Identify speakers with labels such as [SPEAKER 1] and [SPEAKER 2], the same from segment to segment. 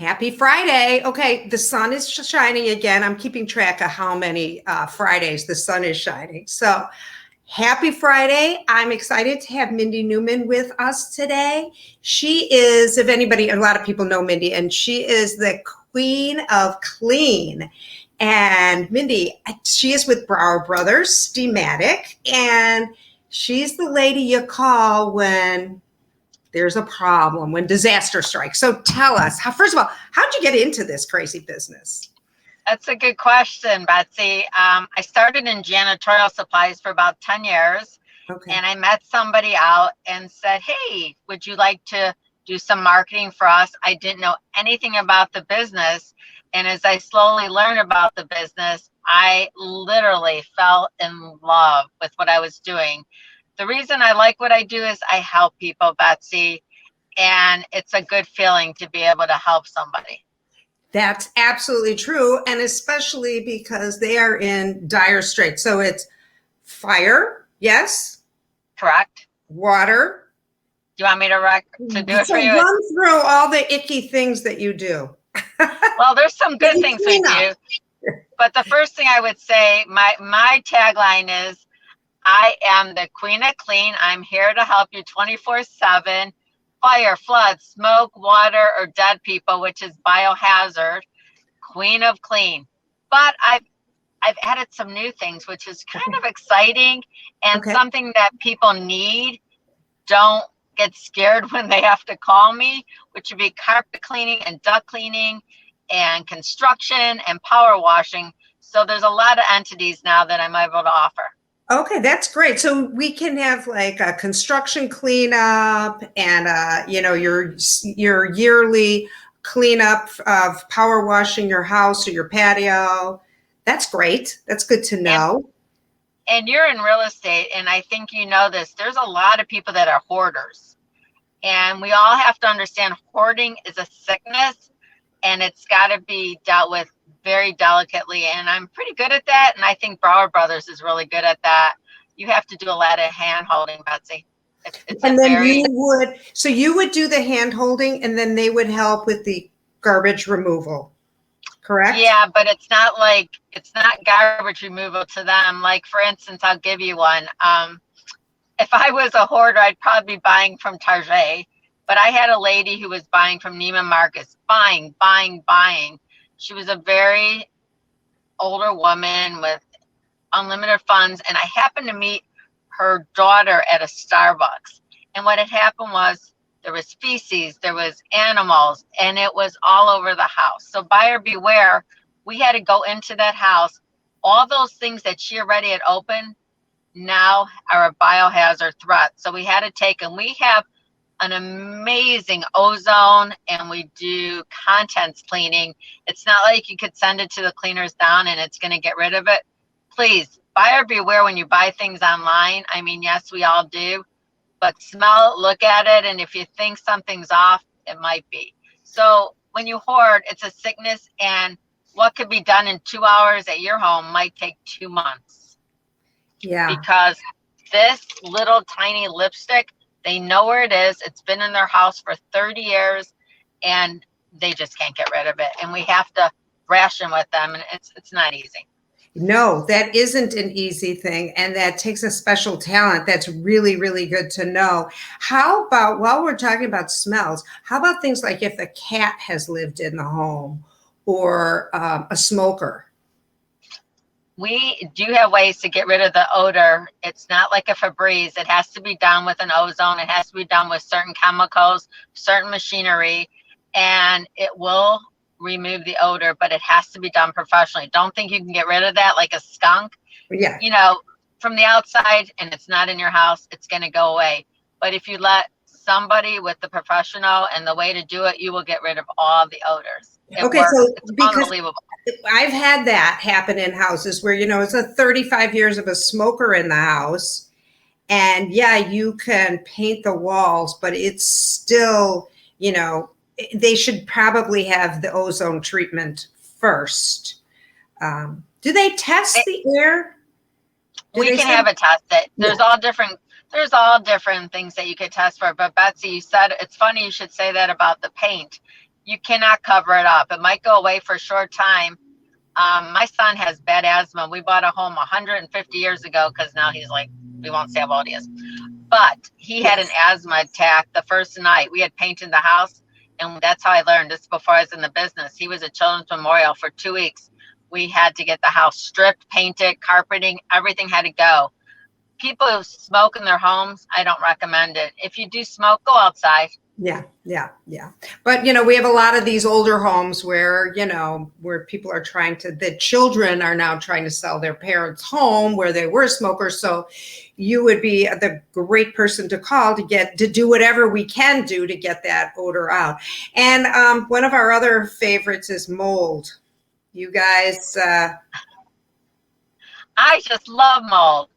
[SPEAKER 1] Happy Friday. Okay, the sun is shining again. I'm keeping track of how many Fridays the sun is shining. So happy Friday. I'm excited to have Mindi Newman with us today. She is, if anybody, a lot of people know Mindi, and she is the queen of clean. And Mindi, she is with Brouwer Brothers, STEAMATIC, and she's the lady you call when there's a problem, when disaster strikes. So tell us, first of all, how'd you get into this crazy business?
[SPEAKER 2] That's a good question, Betsy. I started in janitorial supplies for about 10 years. Okay. And I met somebody out and said, hey, would you like to do some marketing for us? I didn't know anything about the business. And as I slowly learned about the business, I literally fell in love with what I was doing. The reason I like what I do is I help people, Betsy, and it's a good feeling to be able to help somebody.
[SPEAKER 1] That's absolutely true, and especially because they are in dire straits. So it's fire, yes?
[SPEAKER 2] Correct.
[SPEAKER 1] Water.
[SPEAKER 2] Do you want me to do it for you?
[SPEAKER 1] Run through all the icky things that you do.
[SPEAKER 2] Well, there's some good things we do, but the first thing I would say, my tagline is, I am the queen of clean. I'm here to help you 24/7. Fire, flood, smoke, water, or dead people, which is biohazard. Queen of clean. But I've added some new things, which is kind of exciting and something that people need. Don't get scared when they have to call me, which would be carpet cleaning and duct cleaning and construction and power washing. So there's a lot of entities now that I'm able to offer.
[SPEAKER 1] Okay, that's great. So we can have like a construction cleanup and your yearly cleanup of power washing your house or your patio. That's great. That's good to know.
[SPEAKER 2] And you're in real estate, and I think you know this. There's a lot of people that are hoarders. And we all have to understand hoarding is a sickness, and it's got to be dealt with very delicately, and I'm pretty good at that, and I think Brouwer Brothers is really good at that. You have to do a lot of hand holding, Betsy.
[SPEAKER 1] And then you would do the hand holding, and then they would help with the garbage removal, correct?
[SPEAKER 2] Yeah, but it's not garbage removal to them. Like, for instance, I'll give you one. If I was a hoarder, I'd probably be buying from Target, but I had a lady who was buying from Neiman Marcus, buying. She was a very older woman with unlimited funds, and I happened to meet her daughter at a Starbucks. And what had happened was there was feces, there was animals, and it was all over the house. So buyer beware. We had to go into that house. All those things that she already had opened now are a biohazard threat. So we had to take them. We have an amazing ozone, and we do contents cleaning. It's not like you could send it to the cleaners down and it's going to get rid of it. Please, buyer beware when you buy things online. I mean, yes, we all do, but smell, look at it, and if you think something's off, it might be. So when you hoard, it's a sickness, and what could be done in 2 hours at your home might take 2 months.
[SPEAKER 1] Yeah.
[SPEAKER 2] Because this little tiny lipstick, they know where it is. It's been in their house for 30 years, and they just can't get rid of it. And we have to ration with them, and it's not easy.
[SPEAKER 1] No, that isn't an easy thing, and that takes a special talent. That's really, really good to know. How about, while we're talking about smells, how about things like if a cat has lived in the home or a smoker?
[SPEAKER 2] We do have ways to get rid of the odor. It's not like a Febreze. It has to be done with an ozone. It has to be done with certain chemicals, certain machinery, and it will remove the odor, but it has to be done professionally. Don't think you can get rid of that like a skunk.
[SPEAKER 1] Yeah.
[SPEAKER 2] You know, from the outside, and it's not in your house, it's going to go away. But if you let somebody with the professional and the way to do it, you will get rid of all the odors. It works. So it's unbelievable.
[SPEAKER 1] I've had that happen in houses where, it's a 35 years of a smoker in the house. And yeah, you can paint the walls, but it's still, they should probably have the ozone treatment first. Do they test the air?
[SPEAKER 2] We can have it tested. There's all different things that you could test for. But Betsy, you said, it's funny you should say that about the paint. You cannot cover it up. It might go away for a short time. My son has bad asthma. We bought a home 150 years ago because now he's like, we won't say how old he is. But he had an asthma attack the first night. We had painted the house, and that's how I learned. This is before I was in the business. He was at Children's Memorial for 2 weeks. We had to get the house stripped, painted, carpeting, everything had to go. People who smoke in their homes, I don't recommend it. If you do smoke, go outside.
[SPEAKER 1] Yeah. But, we have a lot of these older homes where, where people are the children are now trying to sell their parents' home where they were smokers. So you would be the great person to call to do whatever we can do to get that odor out. And one of our other favorites is mold. You guys.
[SPEAKER 2] I just love mold.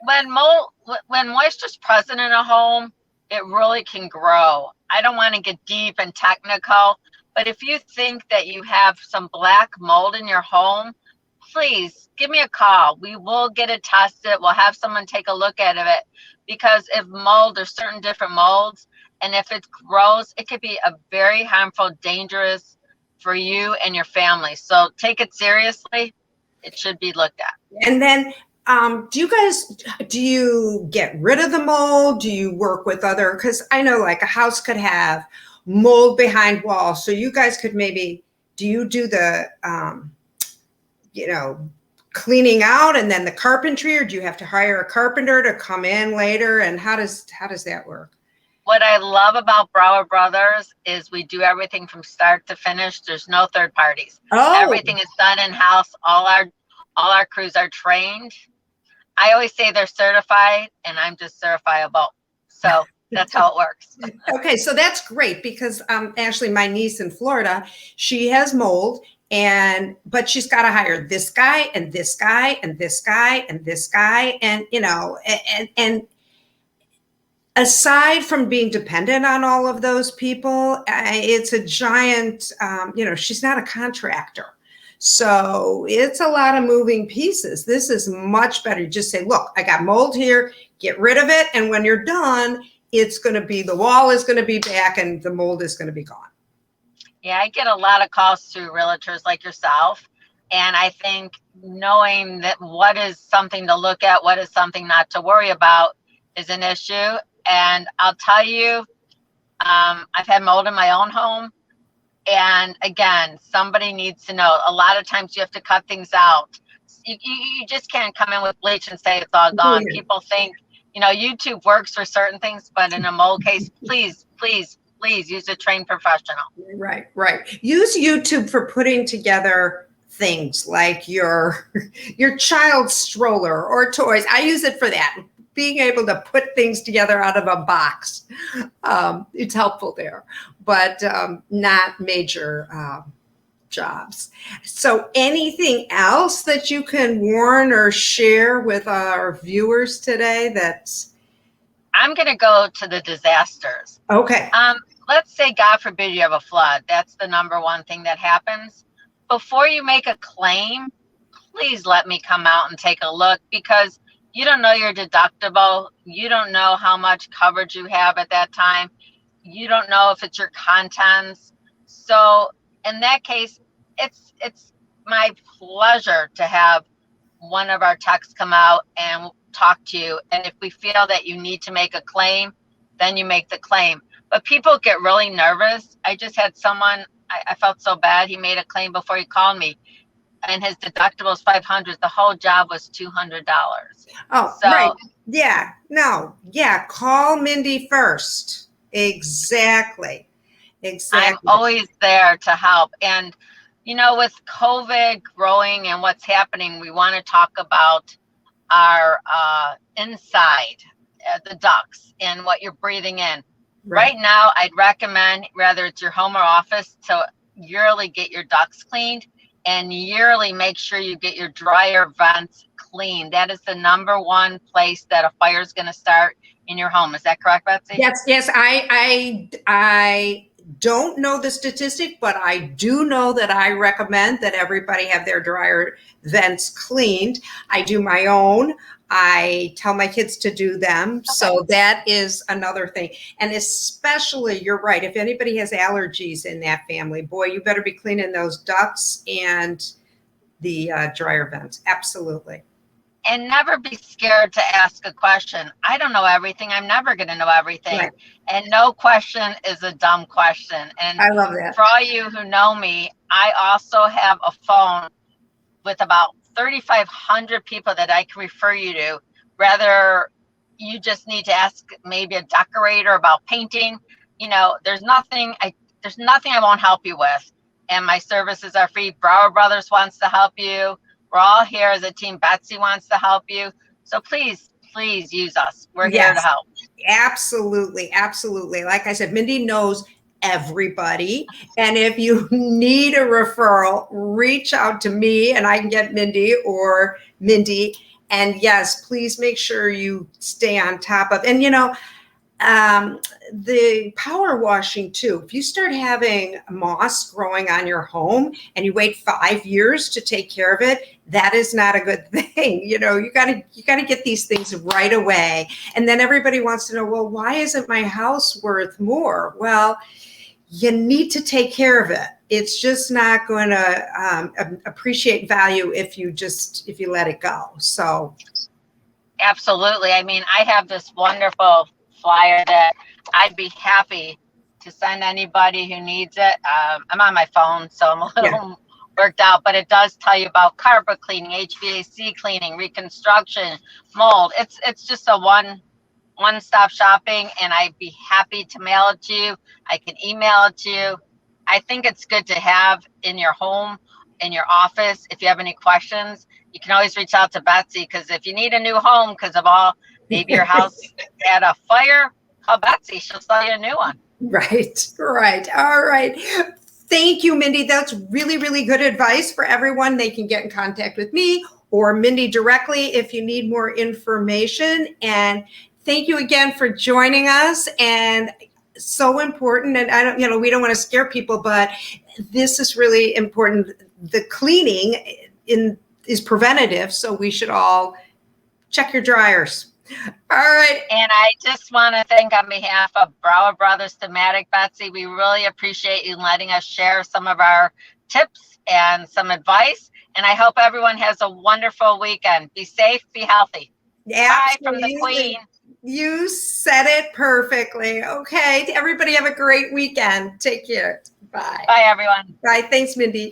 [SPEAKER 2] When moisture's present in a home, it really can grow. I don't want to get deep and technical, but if you think that you have some black mold in your home, please give me a call. We will get it tested. We'll have someone take a look at it, because if mold, there's certain different molds, and if it grows, it could be a very harmful, dangerous for you and your family. So take it seriously. It should be looked at.
[SPEAKER 1] And then do you get rid of the mold? Do you work with because I know like a house could have mold behind walls. So you guys could do you do the, cleaning out and then the carpentry, or do you have to hire a carpenter to come in later? And how does that work?
[SPEAKER 2] What I love about Brouwer Brothers is we do everything from start to finish. There's no third parties.
[SPEAKER 1] Oh.
[SPEAKER 2] Everything is done in-house. All our crews are trained. I always say they're certified, and I'm just certifiable. So that's how it works.
[SPEAKER 1] Okay, so that's great because actually my niece in Florida, she has mold, but she's got to hire this guy and this guy and this guy and this guy, and and aside from being dependent on all of those people, it's a giant. She's not a contractor. So it's a lot of moving pieces. This is much better. You just say, look, I got mold here, get rid of it. And when you're done, the wall is going to be back and the mold is going to be gone.
[SPEAKER 2] Yeah, I get a lot of calls through realtors like yourself. And I think knowing that what is something to look at, what is something not to worry about is an issue. And I'll tell you, I've had mold in my own home. And again, somebody needs to know. A lot of times you have to cut things out. You just can't come in with bleach and say it's all gone.
[SPEAKER 1] Yeah.
[SPEAKER 2] People think, YouTube works for certain things, but in a mold case, please use a trained professional.
[SPEAKER 1] Right. Use YouTube for putting together things like your child's stroller or toys. I use it for that. Being able to put things together out of a box. It's helpful there, but not major jobs. So anything else that you can warn or share with our viewers today?
[SPEAKER 2] I'm going to go to the disasters.
[SPEAKER 1] Okay.
[SPEAKER 2] Let's say, God forbid, you have a flood. That's the number one thing that happens. Before you make a claim, please let me come out and take a look, because you don't know your deductible. You don't know how much coverage you have at that time. You don't know if it's your contents. So in that case, it's my pleasure to have one of our techs come out and talk to you. And if we feel that you need to make a claim, then you make the claim. But people get really nervous. I just had someone, I felt so bad. He made a claim before he called me, and his deductible is $500. The whole job was $200.
[SPEAKER 1] Oh, so, right. Yeah. No. Yeah. Call Mindi first. Exactly.
[SPEAKER 2] I'm always there to help. And, with COVID growing and what's happening, we want to talk about our inside, the ducts and what you're breathing in. Right now, I'd recommend, whether it's your home or office, to yearly get your ducts cleaned. And yearly make sure you get your dryer vents clean. That is the number one place that a fire is going to start in your home. Is that correct, Betsy?
[SPEAKER 1] Yes. I don't know the statistic, but I do know that I recommend that everybody have their dryer vents cleaned. I do my own. I tell my kids to do them. Okay. So that is another thing. And especially, you're right, if anybody has allergies in that family, boy, you better be cleaning those ducts and the dryer vents. Absolutely.
[SPEAKER 2] And never be scared to ask a question. I don't know everything. I'm never going to know everything. Right. And no question is a dumb question. And
[SPEAKER 1] I love that.
[SPEAKER 2] For all you who know me, I also have a phone with about 3,500 people that I can refer you to. Whether you just need to ask maybe a decorator about painting, you know, there's nothing I won't help you with. And my services are free. Brouwer Brothers wants to help you. We're all here as a team. Betsy wants to help you. So please use us. We're here to help.
[SPEAKER 1] Absolutely. Absolutely. Like I said, Mindi knows everybody. And if you need a referral, reach out to me and I can get Mindi or Mindi. And yes, please make sure you stay on top of, and you know, the power washing too. If you start having moss growing on your home and you wait 5 years to take care of it, that is not a good thing. You know, you gotta get these things right away. And then everybody wants to know, well, why isn't my house worth more? Well, you need to take care of it. It's just not going to appreciate value if you let it go. So,
[SPEAKER 2] absolutely. I mean, I have this wonderful flyer that I'd be happy to send anybody who needs it. I'm on my phone, so I'm a little worked out, but it does tell you about carpet cleaning, HVAC cleaning, reconstruction, mold. It's just a one-stop shopping, and I'd be happy to mail it to you. I can email it to you. I think it's good to have in your home, in your office. If you have any questions, you can always reach out to Betsy, because if you need a new home because of maybe your house had a fire, call Betsy. She'll sell you a new one.
[SPEAKER 1] Right. All right. Thank you, Mindi. That's really, really good advice for everyone. They can get in contact with me or Mindi directly if you need more information. And thank you again for joining us. And so important. And we don't want to scare people, but this is really important. The cleaning is preventative. So we should all check your dryers. All right.
[SPEAKER 2] And I just want to thank on behalf of Brouwer Brothers STEAMATIC, Betsy, we really appreciate you letting us share some of our tips and some advice. And I hope everyone has a wonderful weekend. Be safe, be healthy.
[SPEAKER 1] Absolutely.
[SPEAKER 2] Bye from the Queen.
[SPEAKER 1] You said it perfectly. Okay. Everybody have a great weekend. Take care. Bye.
[SPEAKER 2] Bye, everyone.
[SPEAKER 1] Bye. Thanks, Mindi.